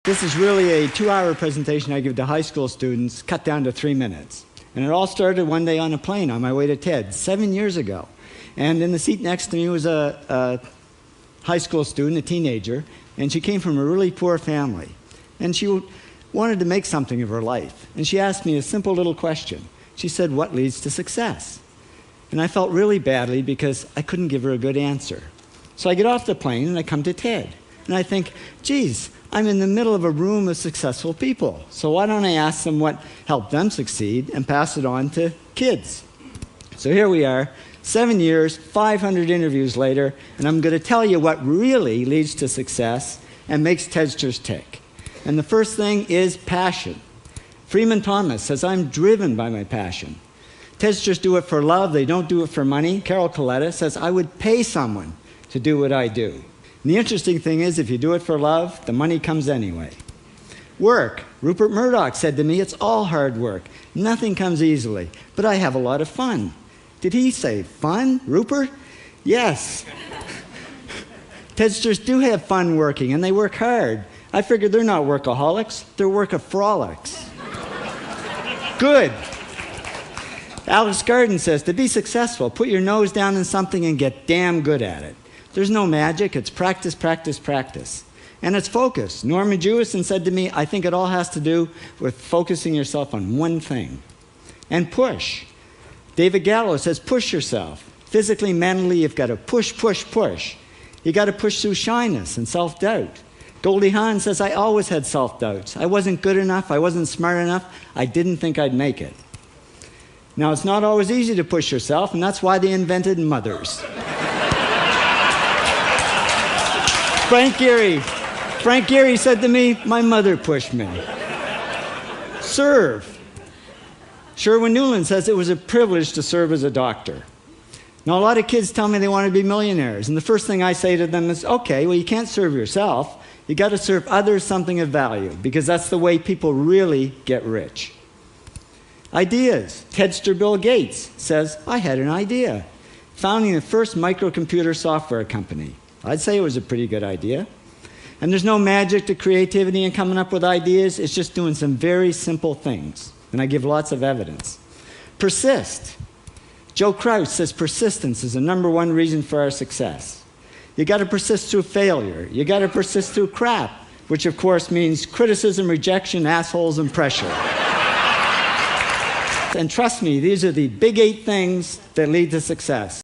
This is really a 2-hour presentation I give to high school students, cut down to 3 minutes. And it all started one day on a plane on my way to TED, 7 years ago. And in the seat next to me was a high school student, a teenager, and she came from a really poor family. And she wanted to make something of her life. And she asked me a simple little question. She said, "What leads to success?" And I felt really badly because I couldn't give her a good answer. So I get off the plane and I come to TED. And I think, geez, I'm in the middle of a room of successful people. So why don't I ask them what helped them succeed and pass it on to kids? So here we are, 7 years, 500 interviews later, and I'm going to tell you what really leads to success and makes TEDsters tick. And the first thing is passion. Freeman Thomas says, "I'm driven by my passion." TEDsters do it for love, they don't do it for money. Carol Coletta says, "I would pay someone to do what I do." And the interesting thing is, if you do it for love, the money comes anyway. Work. Rupert Murdoch said to me, "It's all hard work. Nothing comes easily, but I have a lot of fun." Did he say fun, Rupert? Yes. TEDsters do have fun working, and they work hard. I figured they're not workaholics, they're workaholics. Good. Alex Garden says, to be successful, put your nose down in something and get damn good at it. There's no magic, it's practice, practice, practice. And it's focus. Norman Jewison said to me, "I think it all has to do with focusing yourself on one thing." And push. David Gallo says, push yourself. Physically, mentally, you've got to push, push, push. You got to push through shyness and self-doubt. Goldie Hawn says, "I always had self-doubts. I wasn't good enough, I wasn't smart enough, I didn't think I'd make it." Now, it's not always easy to push yourself, and that's why they invented mothers. Frank Gehry said to me, "My mother pushed me." Serve. Sherwin Newland says it was a privilege to serve as a doctor. Now, a lot of kids tell me they want to be millionaires, and the first thing I say to them is, okay, well, you can't serve yourself. You got to serve others something of value, because that's the way people really get rich. Ideas. TEDster Bill Gates says, "I had an idea. Founding the first microcomputer software company. I'd say it was a pretty good idea." And there's no magic to creativity and coming up with ideas. It's just doing some very simple things. And I give lots of evidence. Persist. Joe Kraus says persistence is the #1 reason for our success. You got to persist through failure. You got to persist through crap, which of course means criticism, rejection, assholes, and pressure. And trust me, these are the big 8 things that lead to success.